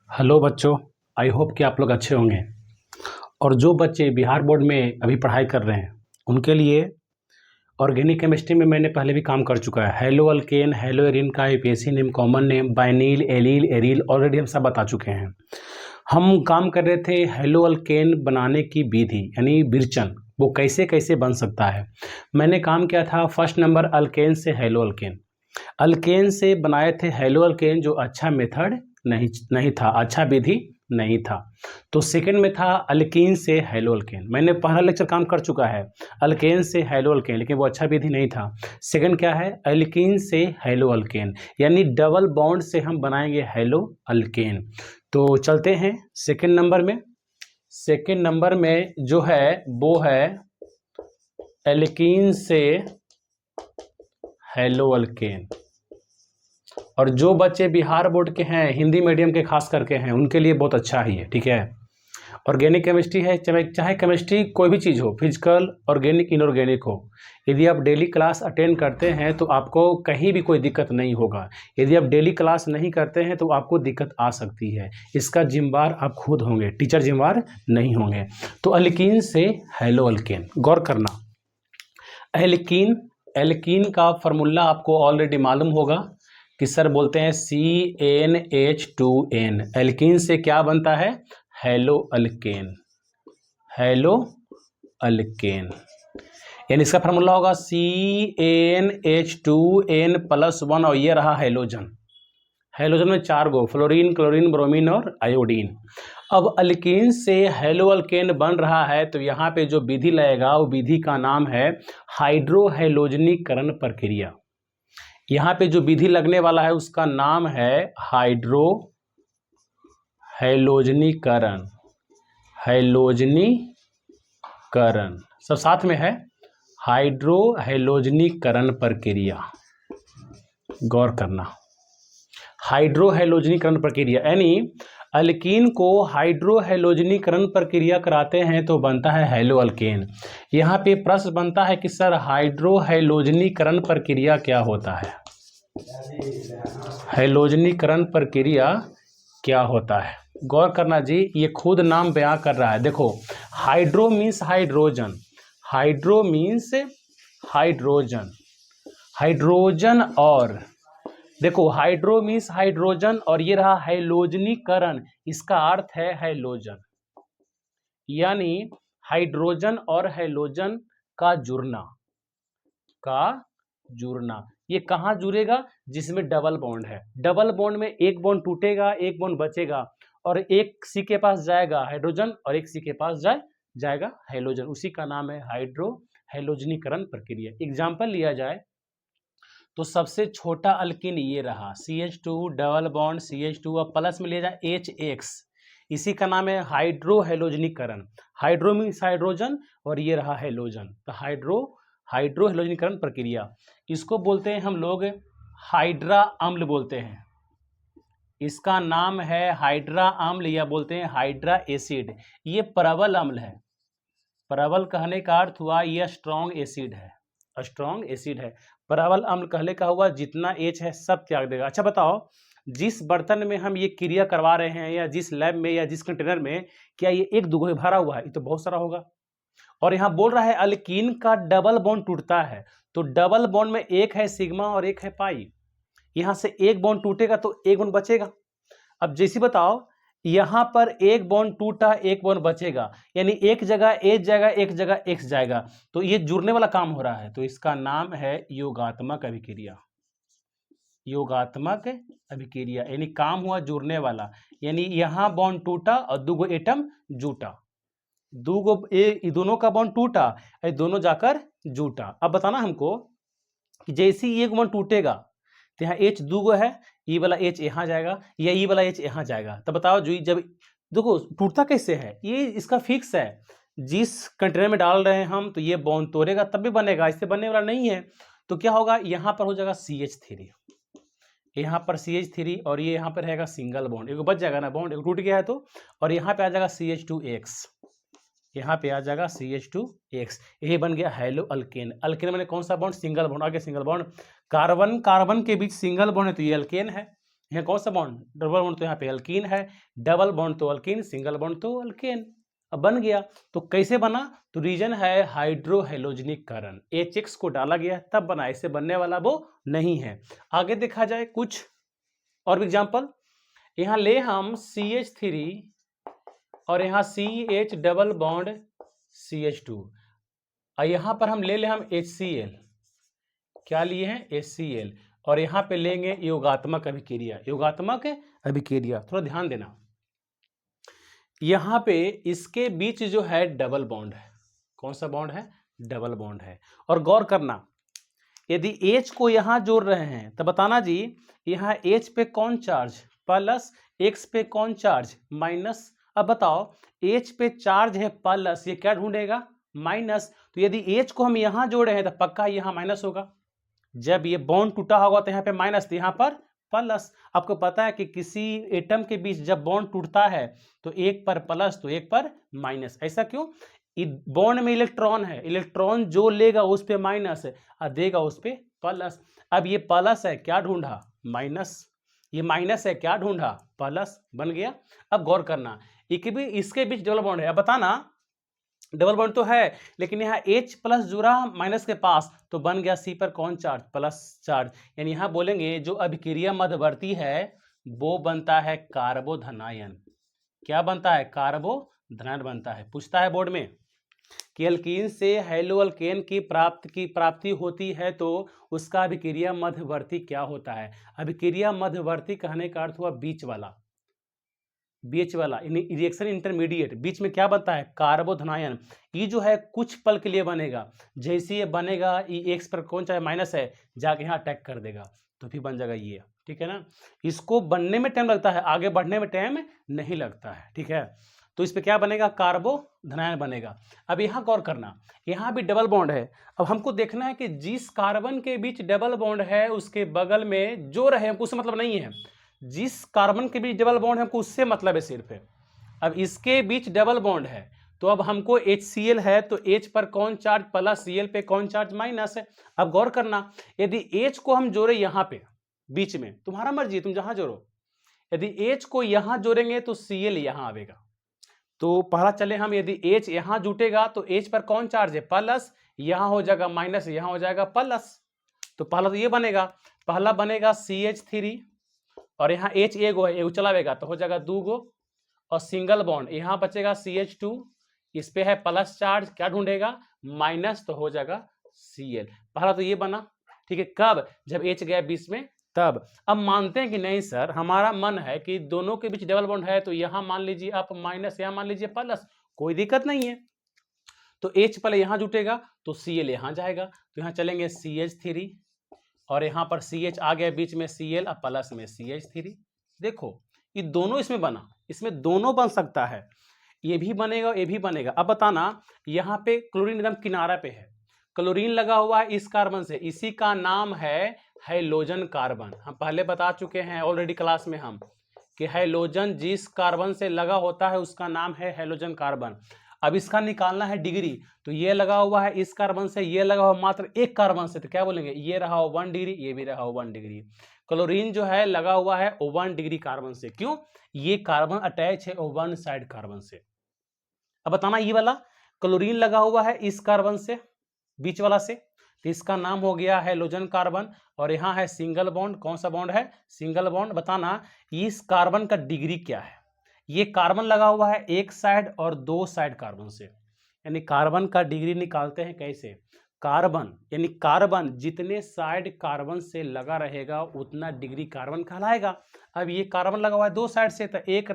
Hello बच्चों। I hope कि आप लोग अच्छे होंगे। और जो बच्चे बिहार बोर्ड में अभी पढ़ाई कर रहे हैं उनके लिए ऑर्गेनिक केमिस्ट्री में मैंने पहले भी काम कर चुका है। हेलो अल्केन, हेलो एरिन का IUPAC name, common name, vinyl, allyl, aryl already हम सब बता चुके हैं। हम काम कर रहे थे हेलो अल्केन बनाने की विधि यानी विरचन, वो कैसे कैसे बन सकता है। मैंने काम किया था फर्स्ट नंबर अल्केन से हेलो अल्केन। अल्केन से बनाए थे हेलो अल्केन, जो अच्छा मेथड नहीं था, अच्छा विधि नहीं था। तो सेकंड में था अल्कीन से हेलो अल्केन। मैंने पहला लेक्चर काम कर चुका है अल्केन से हेलो अल्केन, लेकिन वो अच्छा विधि नहीं था। सेकंड क्या है? अल्कीन से हेलो अल्केन, यानी डबल बॉन्ड से हम बनाएंगे हेलो अल्केन। तो चलते हैं सेकंड नंबर में। सेकंड नंबर में जो है वो है एल्कीन से हेलो अल्केन। और जो बच्चे बिहार बोर्ड के हैं, हिंदी मीडियम के खास करके हैं, उनके लिए बहुत अच्छा ही है, ठीक है। ऑर्गेनिक केमिस्ट्री है, चाहे केमिस्ट्री कोई भी चीज़ हो, फिजिकल, ऑर्गेनिक, इनऑर्गेनिक हो, यदि आप डेली क्लास अटेंड करते हैं तो आपको कहीं भी कोई दिक्कत नहीं होगा। यदि आप डेली क्लास नहीं करते हैं तो आपको दिक्कत आ सकती है। इसका जिम्मेवार आप खुद होंगे, टीचर जिम्मेवार नहीं होंगे। तो अल्कीन से हेलो अल्केन, गौर करना। एल्कीन, एल्कीन का फार्मूला आपको ऑलरेडी मालूम होगा कि सर बोलते हैं CnH2n। एल्कीन से क्या बनता है? Haloalkane, hello alkane. यानी इसका फार्मूला होगा CnH2n+1 और ये रहा हेलोजन। हेलोजन में 4 गो, फ्लोरीन, क्लोरीन, ब्रोमीन और आयोडीन। अब अल्कीन से हेलो अल्केन बन रहा है तो यहाँ पे जो विधि लगेगा वो विधि का नाम है हाइड्रोहेलोजनीकरण प्रक्रिया। यहाँ पे जो विधि लगने वाला है उसका नाम है हाइड्रोहेलोजनीकरण। हेलोजनीकरण सब साथ में है, हाइड्रोहेलोजनीकरण प्रक्रिया। गौर करना, हाइड्रोहेलोजनीकरण प्रक्रिया यानी अल्कीन को हाइड्रोहेलोजनीकरण प्रक्रिया कराते हैं तो बनता है हेलो अल्केन। यहाँ पे प्रश्न बनता है कि सर हाइड्रोहेलोजनीकरण प्रक्रिया क्या होता है? हेलोजनीकरण प्रक्रिया क्या होता है? गौर करना जी, ये खुद नाम बयां कर रहा है। देखो, hydro means hydrogen, hydro means hydrogen, hydrogen, और देखो हाइड्रो मीन्स हाइड्रोजन और ये रहा हेलोजनीकरण, इसका अर्थ है हेलोजन, यानी हाइड्रोजन और हेलोजन का जुड़ना, का जुड़ना। ये कहाँ जुड़ेगा? जिसमें डबल बॉन्ड है। डबल बॉन्ड में एक बॉन्ड टूटेगा, एक बॉन्ड बचेगा और एक सी के पास जाएगा हाइड्रोजन और एक सी के पास जाएगा हेलोजन। उसी का नाम है हाइड्रो हेलोजनीकरण प्रक्रिया। एग्जाम्पल लिया जाए तो सबसे छोटा अल्किन ये रहा CH2 डबल बॉन्ड CH2 और प्लस में लिया जाए HX, इसी का नाम है हाइड्रो हेलोजनीकरण। हाइड्रो मीन्स हाइड्रोजन और ये रहा हेलोजन, तो हाइड्रो हेलोजनीकरण प्रक्रिया। इसको बोलते हैं हम लोग हाइड्रा अम्ल बोलते हैं। इसका नाम है हाइड्रा अम्ल या बोलते हैं हाइड्रा एसिड। ये प्रबल अम्ल है। प्रबल कहने का अर्थ हुआ यह स्ट्रॉन्ग एसिड है, स्ट्रॉन्ग एसिड है। प्रबल अम्ल कहने का हुआ जितना एच है सब त्याग देगा। अच्छा बताओ, जिस बर्तन में हम ये क्रिया करवा रहे हैं या जिस लैब में या जिस कंटेनर में, क्या ये एक दो भरा हुआ है? ये तो बहुत सारा होगा। और यहाँ बोल रहा है अल्कीन का डबल बॉन्ड टूटता है, तो डबल बॉन्ड में एक है सिग्मा और एक है पाई। यहाँ से एक बॉन्ड टूटेगा तो एक बॉन्ड बचेगा। अब जैसे बताओ, यहां पर एक बॉन्ड टूटा, एक बॉन्ड बचेगा, यानी एक जगह एच जाएगा, एक जगह एक्स जाएगा, तो ये जुड़ने वाला काम हो रहा है, तो इसका नाम है योगात्मक अभिक्रिया। योगात्मक अभिक्रिया यानी काम हुआ जुड़ने वाला, यानी यहां बॉन्ड टूटा और दूगो एटम जुटा, दोनों का बॉन्ड टूटा, दोनों जाकर जुटा। अब बताना हमको कि जैसे ही एक बॉन्ड टूटेगा तो यहाँ H दूगो है, ई वाला H यहाँ जाएगा या ई वाला H यहाँ जाएगा। तब बताओ जो जब देखो टूटता कैसे है, ये इसका फिक्स है। जिस कंटेनर में डाल रहे हैं हम तो ये बॉन्ड तोड़ेगा तब भी बनेगा, इससे बनने वाला नहीं है। तो क्या होगा, यहाँ पर हो जाएगा CH3, यहाँ पर CH3 और ये यहाँ पर रहेगा सिंगल बॉन्ड, एक बच जाएगा ना बॉन्ड, एक टूट गया है तो। और यहाँ पे आ जाएगा CH2X, यहाँ पे आ जाएगा CH2X, यही बन गया हेलो अल्केन। अल्केन मैंने कौन सा बॉन्ड? Single bond. आगे सिंगल बॉन्ड, कार्बन कार्बन के बीच सिंगल बॉन्ड है तो ये अल्केन है। यहाँ कौन सा बॉन्ड, डबल बॉन्ड तो यहाँ पे अल्कीन है, डबल बॉन्ड तो अल्कीन, सिंगल बॉन्ड तो अल्केन। अब बन गया, तो कैसे बना, तो रीजन है हाइड्रोहेलोजेनिक कारण, HX को डाला गया तब बना, ऐसे बनने वाला वो नहीं है। आगे देखा जाए कुछ और भी एग्जाम्पल, यहाँ ले हम CH3 और यहाँ CH डबल बॉन्ड CH2, और यहाँ पर हम ले हम HCl, क्या लिए हैं HCl, और यहाँ पे लेंगे योगात्मक अभिक्रिया, योगात्मक अभिक्रिया। थोड़ा ध्यान देना, यहाँ पे इसके बीच जो है डबल बॉन्ड है, कौन सा बॉन्ड है, डबल बॉन्ड है। और गौर करना, यदि H को यहाँ जोड़ रहे हैं तो बताना जी, यहाँ H पे कौन चार्ज प्लस, X पे कौन चार्ज माइनस। अब बताओ H पे चार्ज है प्लस, ये क्या ढूंढेगा माइनस, तो यदि H को हम यहाँ जोड़े हैं तो पक्का यहाँ माइनस होगा, जब ये बॉन्ड टूटा होगा तो यहाँ पे माइनस, तो यहाँ पर प्लस। आपको पता है कि किसी एटम के बीच जब बॉन्ड टूटता है तो एक पर प्लस तो एक पर माइनस, ऐसा क्यों, बॉन्ड में इलेक्ट्रॉन है, इलेक्ट्रॉन जो लेगा उस पे माइनस है और देगा उस पे प्लस। अब ये प्लस है, क्या ढूंढा माइनस, ये माइनस है, क्या ढूंढा प्लस, बन गया। अब गौर करना, इसके बीच डबल बॉन्ड है, अब बताना डबल बॉन्ड तो है लेकिन यहाँ H प्लस जुड़ा माइनस के पास, तो बन गया C पर कौन चार्ज, प्लस चार्ज। यानी यहाँ बोलेंगे जो अभिक्रिया मध्यवर्ती है वो बनता है कार्बोधनायन, क्या बनता है, कार्बोधनायन बनता है। पूछता है बोर्ड में कि एल्कीन से हैलो अल्केन की प्राप्ति होती है तो उसका अभिक्रिया मध्यवर्ती क्या होता है। अभिक्रिया मध्यवर्ती कहने का अर्थ हुआ बीच वाला, रिएक्शन इंटरमीडिएट, बीच में क्या बनता है, कार्बोधनायन। ये जो है कुछ पल के लिए बनेगा, जैसे ये बनेगा ये X पर कौन चाहे माइनस है, जाके यहाँ अटैक कर देगा तो फिर बन जाएगा ये, ठीक है ना। इसको बनने में टाइम लगता है, आगे बढ़ने में टाइम नहीं लगता है, ठीक है। तो इस पे क्या बनेगा, कार्बोधनायन बनेगा। अब यहाँ गौर करना, यहाँ भी डबल बॉन्ड है। अब हमको देखना है कि जिस कार्बन के बीच डबल बॉन्ड है उसके बगल में जो रहे, हमको उससे मतलब नहीं है, जिस कार्बन के बीच डबल बॉन्ड है हमको उससे मतलब है सिर्फ है। अब इसके बीच डबल बॉन्ड है तो अब हमको HCl है तो H पर कौन चार्ज प्लस, Cl पे कौन चार्ज माइनस है। अब गौर करना, यदि H को हम जोड़े यहाँ पे बीच में, तुम्हारा मर्जी तुम जहां जोड़ो, यदि H को यहां जोड़ेंगे तो Cl यहां आएगा। तो पहला चले हम, यदि H यहां जुटेगा तो H पर कौन चार्ज है प्लस, यहां हो जाएगा माइनस, यहां हो जाएगा प्लस। तो पहला तो ये बनेगा, पहला बनेगा CH3 और यहाँ H एगो चलावेगा तो हो जाएगा 2 गो, और सिंगल बॉन्ड यहाँ बचेगा CH2, इस पे है प्लस चार्ज, क्या ढूंढेगा माइनस, तो हो जाएगा Cl। पहला तो ये बना, ठीक है। कब, जब H गया बीच में तब। अब मानते हैं कि नहीं सर, हमारा मन है कि दोनों के बीच डबल बॉन्ड है तो यहाँ मान लीजिए आप माइनस, यहाँ मान लीजिए प्लस, कोई दिक्कत नहीं है। तो H पहले यहाँ जुटेगा तो Cl यहाँ जाएगा, तो यहाँ चलेंगे CH3 और यहाँ पर CH आ गया बीच में Cl और प्लस में CH3। देखो ये दोनों इसमें बना, इसमें दोनों बन सकता है, ये भी बनेगा ये भी बनेगा। अब बताना, यहाँ पे क्लोरीन एकदम किनारा पे है, क्लोरीन लगा हुआ है इस कार्बन से, इसी का नाम है हैलोजन कार्बन। हम पहले बता चुके हैं ऑलरेडी क्लास में हम कि हैलोजन जिस कार्बन से लगा होता है उसका नाम है हैलोजन कार्बन। अब इसका निकालना है डिग्री, तो ये लगा हुआ है इस कार्बन से, ये लगा हुआ मात्र एक कार्बन से, तो क्या बोलेंगे, ये रहा 1 डिग्री, ये भी रहा 1 डिग्री। क्लोरीन जो है लगा हुआ है 1 डिग्री कार्बन से, क्यों, ये कार्बन अटैच है 1 साइड कार्बन से। अब बताना, ये वाला क्लोरीन लगा हुआ है इस कार्बन से, बीच वाला से, तो इसका नाम हो गया हैलोजन कार्बन। और यहाँ है सिंगल बॉन्ड, कौन सा बॉन्ड है, सिंगल बॉन्ड। बताना इस कार्बन का डिग्री क्या है। ये कार्बन लगा हुआ है एक साइड और 2 साइड कार्बन से, यानी कार्बन का डिग्री निकालते हैं कैसे, कार्बन यानी कार्बन जितने साइड कार्बन से लगा रहेगा उतना डिग्री कार्बन कहलाएगा। अब ये कार्बन लगा हुआ है 2 साइड से, तो एक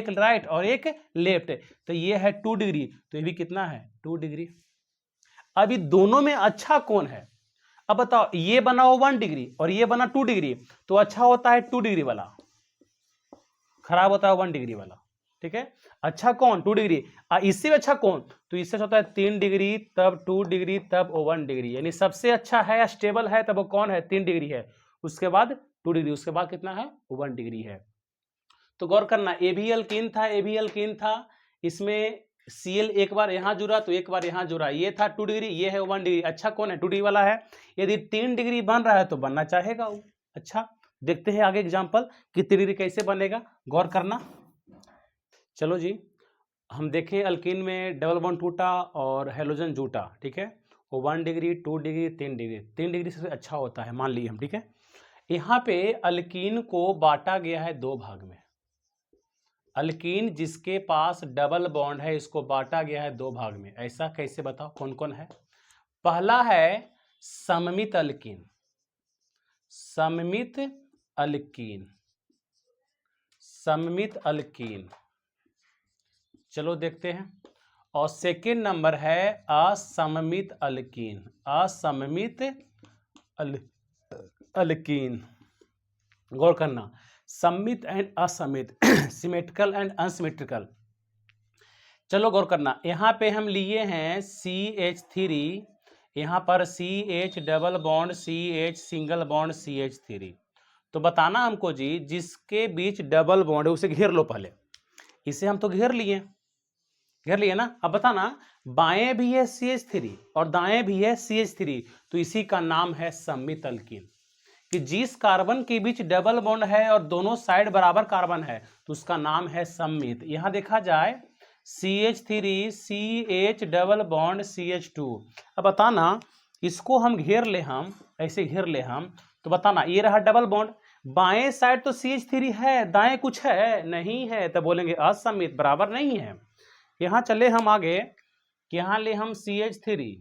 राइट और एक लेफ्ट, तो ये है 2 डिग्री, तो ये भी कितना है 2 डिग्री। अभी दोनों में अच्छा कौन है, अब बताओ, ये बना हो 1 डिग्री और ये बना 2 डिग्री, तो अच्छा होता है 2 डिग्री वाला, खराब होता है 1 डिग्री वाला, ठीक है। अच्छा कौन, 2 डिग्री। इससे अच्छा कौन, तो इससे होता है 3 डिग्री, तब 2 डिग्री, तब 1 डिग्री, यानी सबसे अच्छा है या स्टेबल है तब वो कौन है, 3 डिग्री है, उसके बाद 2 डिग्री, उसके बाद कितना है 1 डिग्री है। तो गौर करना, ए भी अल्कीन था, इसमें Cl एक बार यहां जुड़ा तो एक बार यहां जुड़ा, ये था 2 डिग्री, ये है 1 डिग्री। अच्छा कौन है, 2 डिग्री वाला है। यदि 3 डिग्री बन रहा है तो बनना चाहेगा वो, अच्छा देखते हैं आगे एग्जाम्पल कि त्रिरी कैसे बनेगा, गौर करना। चलो जी, हम देखें अल्कीन में डबल बॉन्ड टूटा और हेलोजन जूटा, ठीक है, वो 1 डिग्री 2 डिग्री 3 डिग्री, 3 डिग्री से अच्छा होता है मान लिए हम, ठीक है। यहाँ पे अल्कीन को बांटा गया है 2 भाग में। अल्कीन जिसके पास डबल बॉन्ड है इसको बांटा गया है 2 भाग में। ऐसा कैसे, बताओ कौन कौन है। पहला है सममित अल्कीन, सममित अल्कीन, सममित अल्कीन, चलो देखते हैं। और सेकेंड नंबर है असममित अल्कीन, असममित अल्कीन। गौर करना, सममित एंड असममित, सिमेट्रिकल एंड अनसिमेट्रिकल। चलो गौर करना, यहाँ पे हम लिए हैं CH3, यहाँ पर CH double bond CH single bond CH3। तो बताना हमको जी, जिसके बीच डबल बॉन्ड है उसे घेर लो पहले। इसे हम तो घेर लिए ना। अब बताना, बाएं भी है CH3 और दाएं भी है CH3, तो इसी का नाम है सममित अल्कीन। कि जिस कार्बन के बीच डबल बॉन्ड है और दोनों साइड बराबर कार्बन है तो उसका नाम है सममित। यहां देखा जाए CH3 CH double bond CH2। अब बताना, इसको हम घेर ले, हम ऐसे घेर ले हम, तो बताना ये रहा डबल बॉन्ड, बाएं साइड तो CH3 है, दाएं कुछ है नहीं है, तो बोलेंगे असममित, बराबर नहीं है। यहां चले हम आगे, यहां ले हम CH3,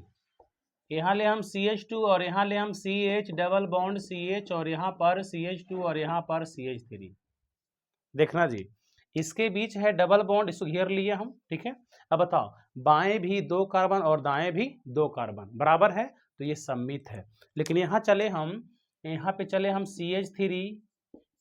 यहाँ ले हम CH2 और यहाँ ले हम CH डबल बॉन्ड CH और यहाँ पर CH2 और यहाँ पर CH3। देखना जी, इसके बीच है डबल बॉन्ड, इसको घेर लिए हम, ठीक है। अब बताओ, बाएं भी 2 कार्बन और दाएं भी 2 कार्बन बराबर है, तो ये सममित है। लेकिन यहाँ चले हम, यहाँ पे चले हम CH3,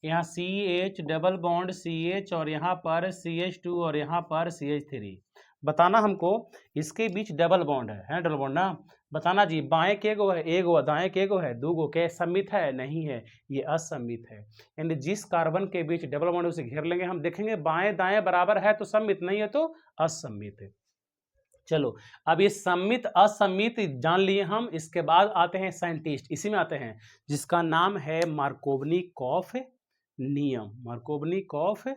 यहाँ CH डबल बॉन्ड CH और यहाँ पर CH2 और यहाँ पर CH3। बताना हमको, इसके बीच डबल बॉन्ड है डबल बॉन्ड ना। बताना जी, बाएं के गो है एगो, दाएं के गो है 2 गो, क्या सममित है, नहीं है, ये असममित है। यानी जिस कार्बन के बीच डबल बॉन्ड उसे घेर लेंगे, हम देखेंगे बाएं दाएं बराबर है तो सममित, नहीं है तो असममित है। चलो, अब ये सम्मित असम्मित जान लिए हम। इसके बाद आते हैं साइंटिस्ट, इसी में आते हैं जिसका नाम है मार्कोवनिकॉफ नियम, मार्कोवनिकॉफ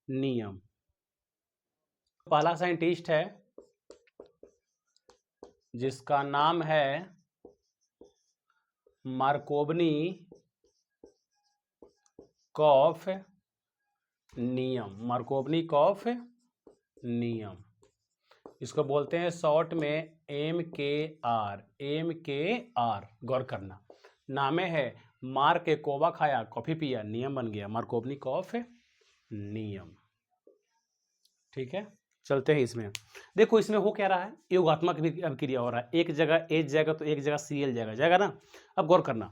नियम। पहला साइंटिस्ट है जिसका नाम है मार्कोवनिकॉफ नियम, मार्कोवनिकॉफ नियम, इसको बोलते हैं शॉर्ट में MKR, MKR। गौर करना, नामे है मार के कोवा खाया कॉफी पिया, नियम बन गया मार्कोवनिकॉफ नियम, ठीक है। चलते हैं इसमें, देखो इसमें हो क्या रहा है, योगात्मक अभिक्रिया हो रहा है। एक जगह H जाएगा तो एक जगह Cl जाएगा ना। अब गौर करना,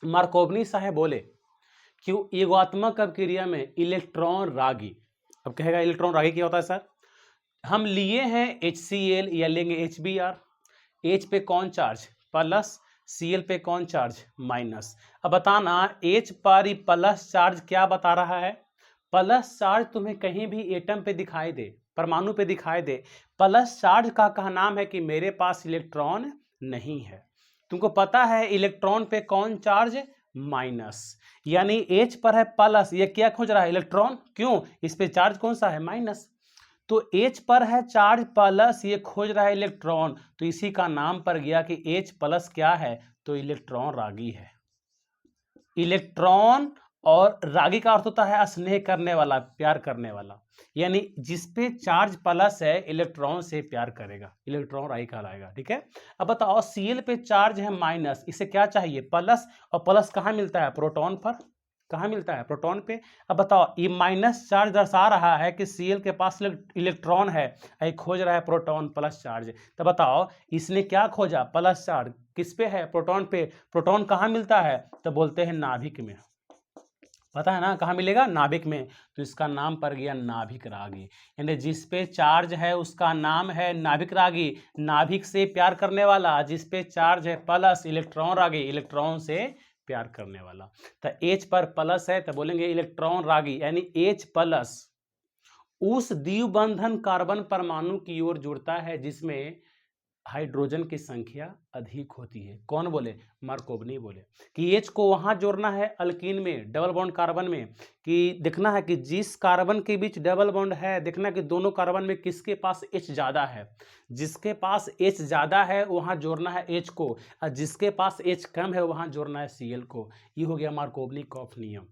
मार्कोवनी साहब बोले कि योगात्मक अभिक्रिया में इलेक्ट्रॉन रागी, अब कहेगा इलेक्ट्रॉन रागी क्या होता है सर, हम लिए हैं HCl या लेंगे HBr, H पे कौन चार्ज प्लस, Cl पे कौन चार्ज माइनस। अब बताना H पर प्लस चार्ज क्या बता रहा है, प्लस चार्ज तुम्हें कहीं भी एटम पे दिखाई दे, परमाणु पे दिखाई दे, प्लस चार्ज का नाम है कि मेरे पास इलेक्ट्रॉन नहीं है। तुमको पता है इलेक्ट्रॉन पे कौन चार्ज, माइनस, यानी H पर है प्लस, ये क्या खोज रहा है, इलेक्ट्रॉन, क्यों, इस पे चार्ज कौन सा है, माइनस। तो H पर है चार्ज प्लस, ये खोज रहा है इलेक्ट्रॉन, तो इसी का नाम पर गया कि H प्लस क्या है, तो इलेक्ट्रॉन रागी है। इलेक्ट्रॉन और रागी का अर्थ होता है स्नेह करने वाला, प्यार करने वाला, यानी जिसपे चार्ज प्लस है इलेक्ट्रॉन से प्यार करेगा, इलेक्ट्रॉन रागी कहलाएगा, ठीक है। अब बताओ Cl पे चार्ज है माइनस, इसे क्या चाहिए, प्लस, और प्लस कहाँ मिलता है, प्रोटॉन पर, कहाँ मिलता है, प्रोटॉन पे। अब बताओ ये माइनस चार्ज दर्शा रहा है कि Cl के पास इलेक्ट्रॉन है, ये खोज रहा है प्रोटॉन प्लस चार्ज। तो बताओ इसने क्या खोजा, प्लस चार्ज, किस पे है, प्रोटॉन पे। प्रोटॉन कहाँ मिलता है, तो बोलते हैं नाभिक में, पता है ना कहाँ मिलेगा, नाभिक में। तो इसका नाम पड़ गया नाभिक रागी, यानी जिस पे चार्ज है उसका नाम है नाभिक रागी, नाभिक से प्यार करने वाला, जिस पे चार्ज है प्लस, इलेक्ट्रॉन रागी, इलेक्ट्रॉन से प्यार करने वाला। तो H पर प्लस है तो बोलेंगे इलेक्ट्रॉन रागी, यानी H प्लस उस द्विबंधन कार्बन परमाणु की ओर जुड़ता है जिसमें हाइड्रोजन की संख्या अधिक होती है। कौन बोले? मार्कोवनी बोले कि H को वहां जोड़ना है अल्कीन में, डबल बॉन्ड कार्बन में, कि देखना है कि जिस कार्बन के बीच डबल बॉन्ड है, देखना कि दोनों कार्बन में किसके पास H ज्यादा है। जिसके पास H ज्यादा है वहां जोड़ना है H को, और जिसके पास H कम है वहां जोड़ना है Cl को। ये हो गया मार्कोवनी-कॉफ नियम।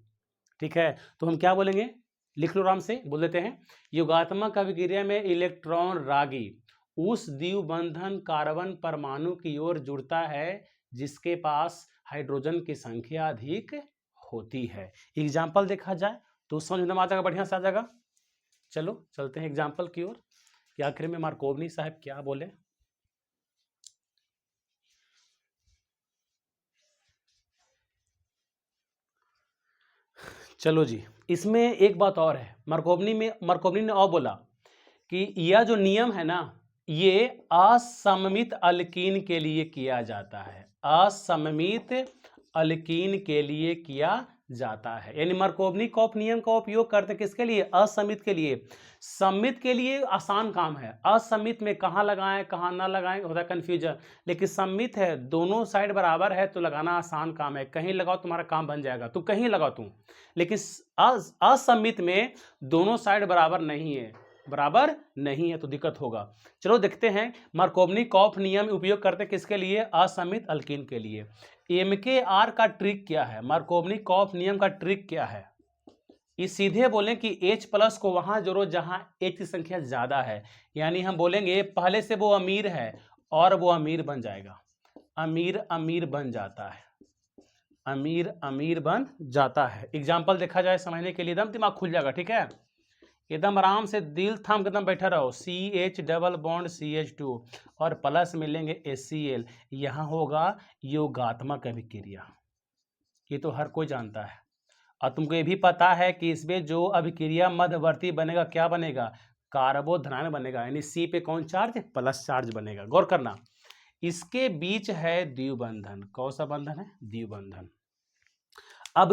ठीक है, तो हम क्या बोलेंगे? लिख लो आराम से, बोल देते हैं। योगात्मक अभिक्रिया में इलेक्ट्रॉन रागी उस द्विबंधन कार्बन परमाणु की ओर जुड़ता है जिसके पास हाइड्रोजन की संख्या अधिक होती है। एग्जाम्पल देखा जाए तो समझ में आ जाएगा, बढ़िया से आ जाएगा। चलो चलते हैं एग्जाम्पल की ओर कि आखिर में मार्कोवनी साहब क्या बोले। चलो जी, इसमें एक बात और है। मार्कोवनी ने और बोला कि यह जो नियम है ना, ये असममित अल्कीन के लिए किया जाता है। असममित अल्कीन के लिए किया जाता है, यानी मार्कोवनी-कॉफ नियम का उपयोग करते किसके लिए? असममित के लिए। सममित के लिए आसान काम है, असममित में कहाँ लगाएं कहाँ ना लगाएं होता है कंफ्यूजन। लेकिन सममित है, दोनों साइड बराबर है तो लगाना आसान काम है, कहीं लगाओ तुम्हारा काम बन जाएगा, तो कहीं लगाओ तुम। लेकिन असममित में दोनों साइड बराबर नहीं है, बराबर नहीं है तो दिक्कत होगा। चलो देखते हैं मार्कोवनी-कॉफ नियम उपयोग करते किसके लिए? असममित अल्कीन के लिए। MKR का ट्रिक क्या है? मार्कोवनी-कॉफ नियम का ट्रिक क्या है? ये सीधे बोलें कि H प्लस को वहां जोड़ो जहां H की संख्या ज्यादा है, यानी हम बोलेंगे पहले से वो अमीर है और वो अमीर बन जाएगा, अमीर अमीर बन जाता है, अमीर अमीर बन जाता है। एग्जाम्पल देखा जाए समझने के लिए, एकदम दिमाग खुल जाएगा। ठीक है, एकदम आराम से दिल थाम के एकदम बैठा रहो। CH डबल बॉन्ड CH2 और प्लस मिलेंगे HCl, यहाँ होगा योगात्मक अभिक्रिया, ये तो हर कोई जानता है। और तुमको ये भी पता है कि इसमें जो अभिक्रिया मध्यवर्ती बनेगा क्या बनेगा? कार्बोधनायन बनेगा, यानी C पे कौन चार्ज? प्लस चार्ज बनेगा। गौर करना, इसके बीच है द्विबंधन। कौन सा बंधन है? द्विबंधन। अब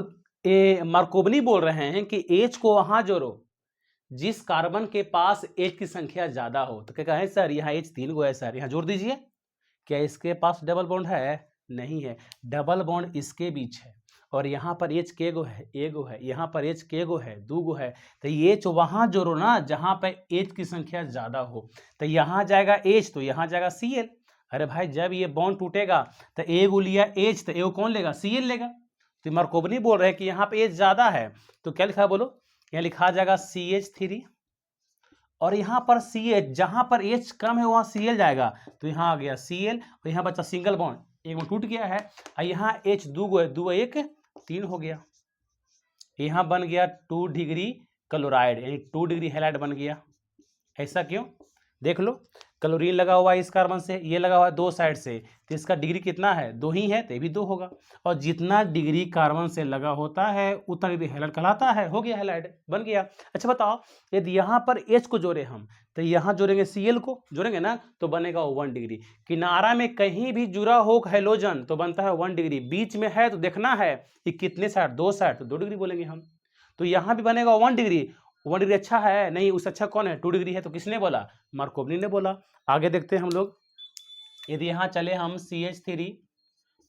मार्कोवनी बोल रहे हैं कि H को वहां जोड़ो जिस कार्बन के पास H की संख्या ज्यादा हो। तो क्या कहें सर, यहाँ H 3 गो है सर, यहाँ जोड़ दीजिए। क्या इसके पास डबल बॉन्ड है? नहीं है, डबल बॉन्ड इसके बीच है, और यहाँ पर H के गो है? एगो है। यहाँ पर H के गो है? 2 गो है। तो H वहां जोड़ो ना जहां पर H की संख्या ज्यादा हो। तो यहाँ जाएगा H, तो यहाँ जाएगा Cl। अरे भाई, जब ये बॉन्ड टूटेगा तो एगो लिया H, तो एगो कौन लेगा? Cl लेगा। तो मार्कोवनी बोल रहे हैं कि यहाँ पे H ज्यादा है, तो क्या लिखा बोलो? यहाँ लिखा जाएगा CH3, और यहाँ पर CH, जहां पर H कम है वहां Cl जाएगा, तो यहाँ आ गया Cl, और यहाँ बचा सिंगल बॉन्ड, एक में टूट गया है, और यहाँ H 2 गो है, 2 1 3 हो गया। यहाँ बन गया 2 डिग्री क्लोराइड, यानी 2 डिग्री हैलाइड बन गया। ऐसा क्यों? देख लो, क्लोरीन लगा हुआ है इस कार्बन से, ये लगा हुआ है 2 साइड से, तो इसका डिग्री कितना है? 2 ही है, तो ये भी 2 होगा। और जितना डिग्री कार्बन से लगा होता है उतना डिग्री हैलाइड कहलाता है। हो गया, हैलाइड बन गया। अच्छा बताओ, यदि यहाँ पर H को जोड़े हम, तो यहाँ जोड़ेंगे Cl को, जोड़ेंगे ना, तो बनेगा 1 डिग्री। किनारा में कहीं भी जुड़ा हो हैलोजन तो बनता है 1 डिग्री। बीच में है तो देखना है कि कितने साइड? 2 साइड, तो 2 डिग्री बोलेंगे हम। तो यहाँ भी बनेगा 1 डिग्री। 1 डिग्री अच्छा है? नहीं, उससे अच्छा कौन है? 2 डिग्री है। तो किसने बोला? मार्कोवनी ने बोला। आगे देखते हैं हम लोग। यदि यहाँ चले हम CH3,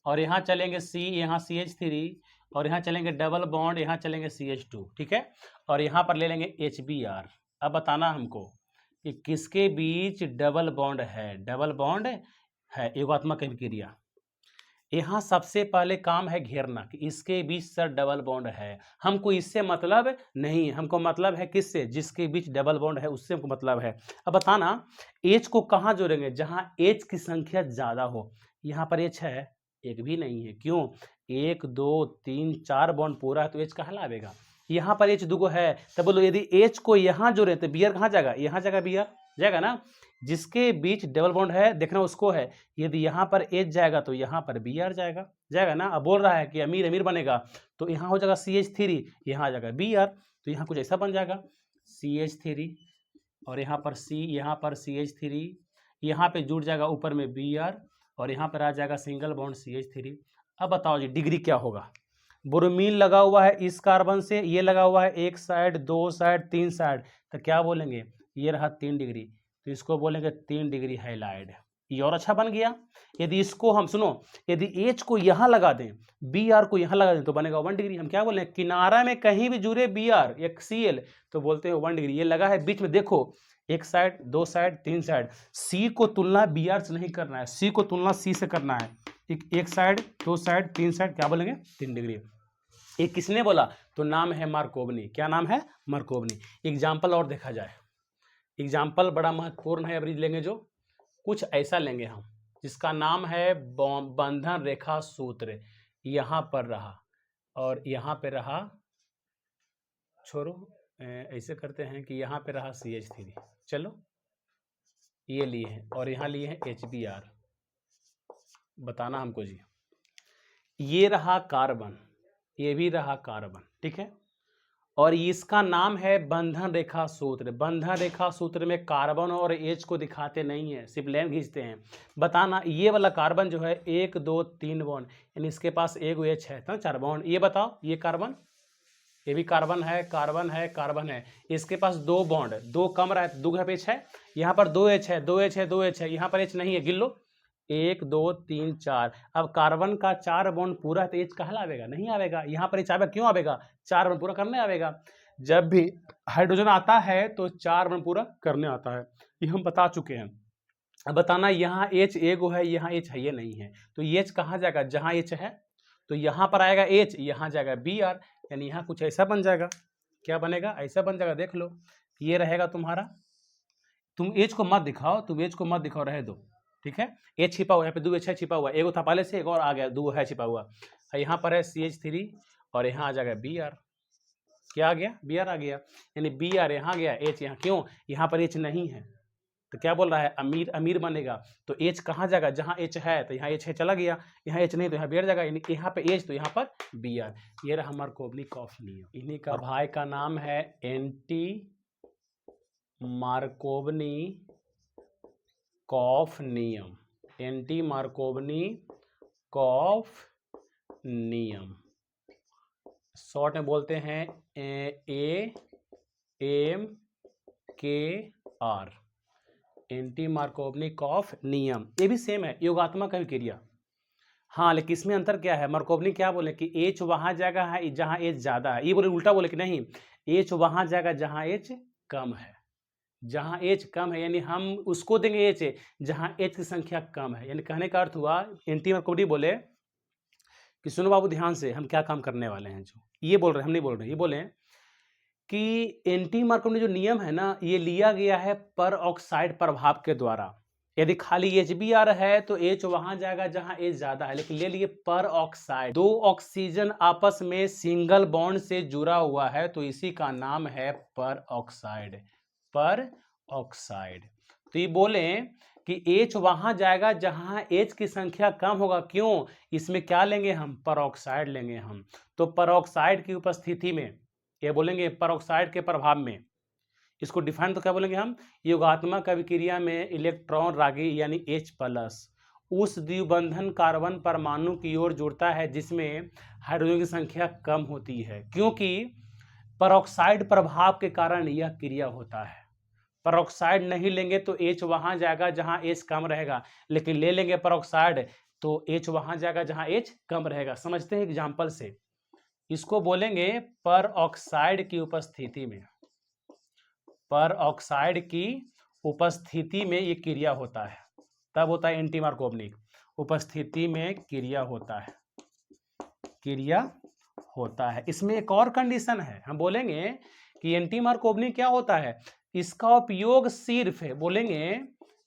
और यहाँ चलेंगे C, यहाँ CH3, और यहाँ चलेंगे डबल बॉन्ड, यहाँ चलेंगे CH2, ठीक है, और यहाँ पर ले लेंगे HBr। अब बताना हमको कि किसके बीच डबल बॉन्ड है? डबल बॉन्ड है, योगात्मक अभिक्रिया। यहाँ सबसे पहले काम है घेरना कि इसके बीच सर डबल बॉन्ड है। हमको इससे मतलब नहीं, हमको मतलब है किससे? जिसके बीच डबल बॉन्ड है उससे हमको मतलब है। अब बताना, H को कहाँ जोड़ेंगे? जहाँ H की संख्या ज्यादा हो। यहाँ पर H है? एक भी नहीं है। क्यों? 1 2 3 4 बॉन्ड पूरा है, तो H कहाँ लावेगा? यहाँ पर H 2 गो है, तो बोलो यदि H को यहाँ जोड़े तो Br कहाँ जाएगा? यहाँ जाएगा, Br जाएगा ना। जिसके बीच डबल बॉन्ड है देखना उसको है। यदि यहाँ पर H जाएगा तो यहाँ पर Br जाएगा, जाएगा ना। अब बोल रहा है कि अमीर अमीर बनेगा, तो यहाँ हो जाएगा CH3, यहाँ आ जाएगा Br, तो यहाँ कुछ ऐसा बन जाएगा CH3, और यहाँ पर C, यहाँ पर CH3, यहाँ पे जुड़ जाएगा ऊपर में Br, और यहाँ पर आ जाएगा सिंगल बॉन्ड CH3। अब बताओ जी डिग्री क्या होगा? ब्रोमीन लगा हुआ है इस कार्बन से, ये लगा हुआ है 1 साइड 2 साइड 3 साइड, तो क्या बोलेंगे? ये रहा 3 डिग्री, तो इसको बोलेंगे 3 डिग्री हैलाइड। ये और अच्छा बन गया। यदि इसको हम सुनो, यदि H को यहाँ लगा दें, Br को यहाँ लगा दें तो बनेगा 1 डिग्री। हम क्या बोले, किनारा में कहीं भी जुड़े Br या Cl तो बोलते हैं 1 डिग्री। ये लगा है बीच में, देखो एक साइड, दो साइड, तीन साइड। C को तुलना Br से नहीं करना है, C को तुलना C से करना है। एक साइड, दो साइड, तीन साइड, क्या बोलेंगे 3 डिग्री। ये किसने बोला, तो नाम है मार्कोवनी। क्या नाम है, मार्कोवनी। एग्जाम्पल और देखा जाए, एग्जाम्पल बड़ा महत्वपूर्ण है। अभी लेंगे जो कुछ ऐसा लेंगे हम जिसका नाम है बंधन रेखा सूत्र। यहाँ पर रहा और यहाँ पे रहा, छोड़ो ऐसे करते हैं कि यहाँ पे रहा CH3, चलो ये लिए हैं और यहाँ लिए हैं HBr। बताना हमको जी, ये रहा कार्बन, ये भी रहा कार्बन, ठीक है। और इसका नाम है बंधन रेखा सूत्र। बंधन रेखा सूत्र में कार्बन और H को दिखाते नहीं है, सिर्फ लाइन खींचते हैं। बताना ये वाला कार्बन जो है 1 2 3 बॉन्ड, यानी इसके पास एक H है तो 4 बॉन्ड। ये बताओ, ये कार्बन, ये भी कार्बन है, कार्बन है, कार्बन है। इसके पास 2 बॉन्ड, 2 कम रहा है, 2 H है। यहाँ पर 2 H है, 2 H है, 2 H है। यहाँ पर H नहीं है, गिन लो, 1 2 3 4। अब कार्बन का 4 बॉन्ड पूरा है तो H कहाँ आवेगा, नहीं आवेगा। यहाँ पर H आवेगा, क्यों आवेगा, 4 बॉन्ड पूरा करने आवेगा। जब भी हाइड्रोजन आता है तो 4 बॉन्ड पूरा करने आता है, ये हम बता चुके हैं। अब बताना यहाँ H एगो है, यहाँ H है, ये नहीं है, तो H कहाँ जाएगा, जहाँ H है तो यहाँ पर आएगा H, यहाँ जाएगा Br, यानी यहाँ कुछ ऐसा बन जाएगा। क्या बनेगा, ऐसा बन जाएगा, देख लो। ये रहेगा तुम्हारा, तुम H को मत दिखाओ, तुम H को मत दिखाओ, रहे दो, ठीक है। H छिपा हुआ, यहाँ पे 2 H है छिपा हुआ, एगो था पहले से, एक और आ गया, 2 है छिपा हुआ। यहाँ पर है CH3 और यहाँ आ जाएगा Br। क्या आ गया, Br आ गया, यानी Br यहाँ गया, H यहाँ, क्यों, यहाँ पर H नहीं है तो क्या बोल रहा है, अमीर अमीर बनेगा। तो H कहाँ जाएगा, जहाँ H है तो यहाँ H है, चला गया। यहाँ H नहीं तो यहाँ Br जाएगा, यानी यहाँ पे H तो यहाँ पर Br। ये रहा मार्कोवनी-कॉफ नियम। इन्हीं का भाई का नाम है एंटी मार्कोवनी-कॉफ नियम। एंटी मार्कोवनी-कॉफ नियम, शॉर्ट में बोलते हैं AMKR, एंटी मार्कोवनी-कॉफ नियम। ये भी सेम है, योगात्मक अभिक्रिया। हाँ, लेकिन इसमें अंतर क्या है, मार्कोवनी क्या बोले कि H वहां जाएगा है जहां H ज्यादा है, ये बोले उल्टा बोले कि नहीं, H वहां जाएगा जहां H कम है। जहां H कम है यानी हम उसको देंगे H जहां H की संख्या कम है। यानी कहने का अर्थ हुआ, एंटी मार्कोवनी बोले कि सुनो बाबू ध्यान से, हम क्या काम करने वाले हैं, जो ये बोल रहे हैं, हम नहीं बोल रहे, ये बोले कि एंटी मार्कोवनी जो नियम है ना, ये लिया गया है पर ऑक्साइड प्रभाव के द्वारा। यदि खाली HBr है तो H वहां जाएगा जहां H ज्यादा है, लेकिन ले लिए पर ऑक्साइड, 2 ऑक्सीजन आपस में सिंगल बॉन्ड से जुड़ा हुआ है तो इसी का नाम है पर ऑक्साइड। पर ऑक्साइड, तो ये बोले कि H वहां जाएगा जहां H की संख्या कम होगा। क्यों, इसमें क्या लेंगे हम, पर ऑक्साइड लेंगे हम। तो पर ऑक्साइड की उपस्थिति में, ये बोलेंगे पर ऑक्साइड के प्रभाव में, इसको डिफाइन तो क्या बोलेंगे हम, योगात्मक अभिक्रिया में इलेक्ट्रॉन रागी यानी H+ उस द्विबंधन कार्बन परमाणु की ओर जुड़ता है जिसमें हाइड्रोजन की संख्या कम होती है, क्योंकि परऑक्साइड प्रभाव के कारण यह क्रिया होता है। परऑक्साइड नहीं लेंगे तो H वहां जाएगा जहां H कम रहेगा, लेकिन ले लेंगे परऑक्साइड तो H वहां जाएगा जहां H कम रहेगा। समझते हैं एग्जाम्पल से, इसको बोलेंगे पर ऑक्साइड की उपस्थिति में, पर ऑक्साइड की उपस्थिति में ये क्रिया होता है, तब होता है एंटी मार्कोवनी। उपस्थिति में क्रिया होता है, क्रिया होता है। इसमें एक और कंडीशन है, हम बोलेंगे कि एंटी मार्कोवनी क्या होता है, इसका उपयोग सिर्फ, बोलेंगे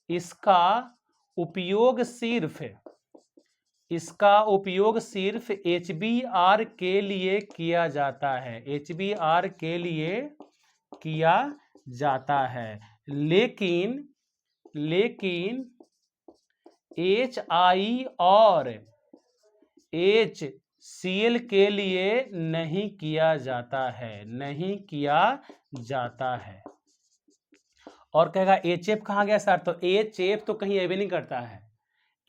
इसका उपयोग सिर्फ, इसका उपयोग सिर्फ HBr के लिए किया जाता है, HBr के लिए किया जाता है, लेकिन HI और HCl के लिए नहीं किया जाता है, नहीं किया जाता है। और कहेगा HF कहाँ गया सर, तो HF तो कहीं एवे नहीं करता है।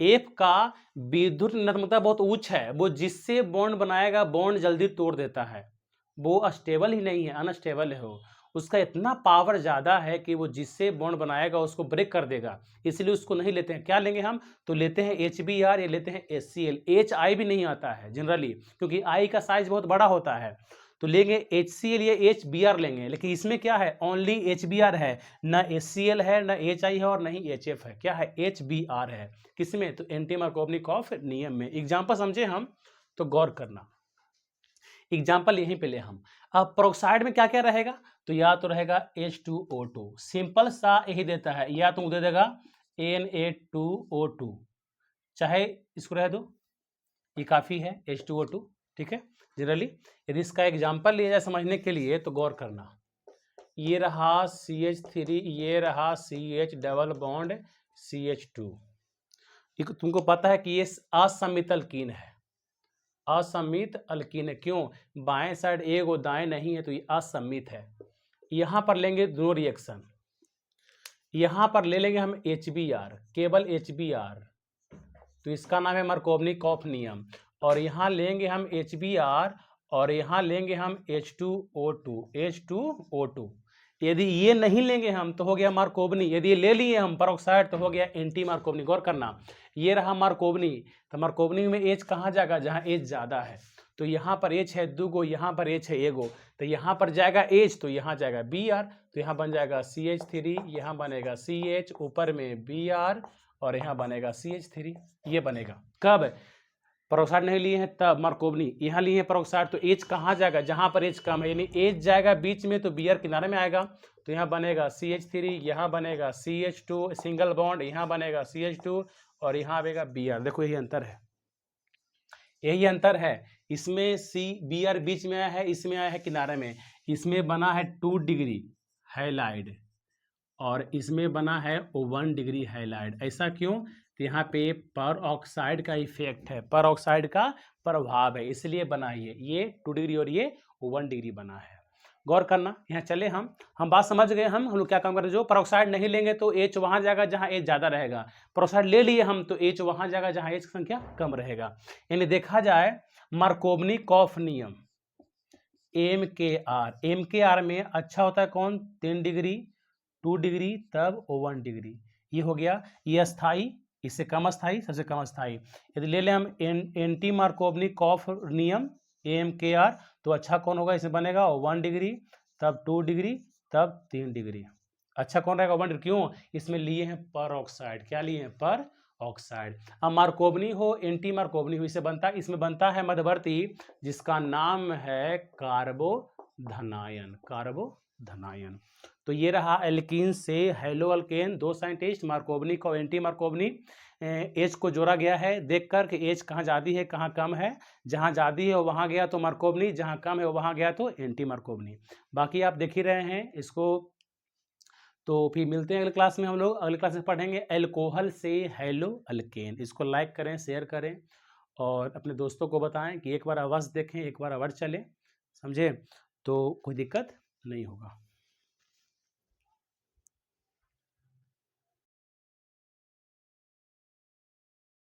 F का विद्युत ऋणात्मकता बहुत उच्च है, वो जिससे बॉन्ड बनाएगा बॉन्ड जल्दी तोड़ देता है, वो स्टेबल ही नहीं है, अनस्टेबल है उसका इतना पावर ज़्यादा है कि वो जिससे बॉन्ड बनाएगा उसको ब्रेक कर देगा, इसलिए उसको नहीं लेते हैं। क्या लेंगे हम? तो लेते हैं HBr या लेते हैं HCl। HI भी नहीं आता है जनरली, क्योंकि I का साइज बहुत बड़ा होता है, तो लेंगे HCl या HBr लेंगे। लेकिन इसमें क्या है? ओनली HBr है, ना HCl है, ना HI है और नहीं HF है। क्या है? HBr है। किसमें? तो एंटी मार्कोवनिकॉफ नियम में। एग्जाम्पल समझे हम, तो गौर करना। एग्जाम्पल यहीं पे ले हम। अब प्रोक्साइड में क्या क्या रहेगा? तो या तो रहेगा H2O2, सिंपल सा यही देता है, या तुमको दे देगा Na2O2, चाहे इसको रह दो, ये काफ़ी है H2O2, ठीक है। जनरली यदि इसका एग्जाम्पल लिया जाए समझने के लिए तो गौर करना, ये रहा CH3, ये रहा CH डबल बॉन्ड CH2। तुमको पता है कि ये असमित अल्कीन है, असमित अल्कीन है। क्यों? बाएं साइड एक और दाएं नहीं है, तो ये असमित है। यहां पर लेंगे दोनों रिएक्शन, यहां पर ले लेंगे हम HBr, केवल HBr, तो इसका नाम है मार्कोवनिकॉफ नियम। और यहां लेंगे हम HBr और यहां लेंगे हम H2O2। यदि ये नहीं लेंगे हम तो हो गया मार्कोवनी, यदि ये ले लिए हम पेरोक्साइड तो हो गया एंटी मार्कोवनी। गौर करना, ये रहा मार्कोवनी, तो मार्कोवनी में H कहाँ जाएगा? जहाँ H ज़्यादा है। तो यहाँ पर H है 2 गो, यहाँ पर H है 1 गो, तो यहाँ पर जाएगा H, तो यहाँ जाएगा Br, तो यहाँ बन जाएगा CH3, यहाँ बनेगा CH, ऊपर में Br और यहाँ बनेगा CH3। ये बनेगा कब? पेरोक्साइड नहीं लिए हैं तब मार्कोवनी, यहाँ लिए हैं पेरोक्साइड, तो H कहाँ जाएगा? जहाँ पर H कम है, यानी H जाएगा बीच में तो Br किनारे में आएगा, तो यहाँ बनेगा CH3, यहाँ बनेगा CH2 सिंगल बॉन्ड, यहाँ बनेगा CH2 और यहाँ आएगा Br। देखो यही अंतर है, यही अंतर है। इसमें Br बीच में आया है, इसमें आया है किनारे में। इसमें बना है 2 डिग्री हाइलाइड और इसमें बना है 1 डिग्री हाइलाइड। ऐसा क्यों? तो यहाँ पे पर ऑक्साइड का इफेक्ट है, पर ऑक्साइड का प्रभाव है, इसलिए बना ये 2 डिग्री और ये 1 डिग्री बना है। गौर करना, यहाँ चले हम बात समझ गए। हम लोग क्या काम कर रहे हैं? जो पेरोक्साइड नहीं लेंगे तो H वहाँ जाएगा जहाँ H ज़्यादा रहेगा, पेरोक्साइड ले लिए हम तो H वहाँ जाएगा जहाँ H की संख्या कम रहेगा। यानी देखा जाए मार्कोवनिकॉफ नियम MKR में अच्छा होता है कौन? 3 डिग्री, 2 डिग्री, तब 1 डिग्री। ये हो गया, ये अस्थाई, इससे कम अस्थाई, सबसे कम अस्थाई। यदि ले लें हम एंटी मार्कोवनिकॉफ नियम MKR, तो अच्छा कौन होगा? इसमें बनेगा 1 डिग्री, तब 2 डिग्री, तब 3 डिग्री। अच्छा कौन रहेगा? 1 डिग्री। क्यों? इसमें लिए हैं पर ऑक्साइड। क्या लिए हैं? पर ऑक्साइड। अब मार्कोवनी हो, एंटी मार्कोवनी हो, इसे बनता है, इसमें बनता है मध्यवर्ती जिसका नाम है कार्बोधनायन, कार्बोधनायन। तो ये रहा एल्कीन से हेलो अल्केन, 2 साइंटिस्ट मार्कोवनी और एंटी मार्कोवनी। H को जोड़ा गया है देखकर कि H कहाँ ज़्यादा है कहाँ कम है, जहाँ ज़्यादा है वहाँ गया तो मार्कोवनी, जहाँ कम है वहाँ गया तो एंटी मार्कोवनी। बाकी आप देख ही रहे हैं इसको। तो फिर मिलते हैं अगले क्लास में, हम लोग अगले क्लास में पढ़ेंगे अल्कोहल से हेलो अल्केन। इसको लाइक करें, शेयर करें और अपने दोस्तों को बताएं कि एक बार अवश्य देखें, एक बार अवश्य चलें, समझे? तो कोई दिक्कत नहीं होगा।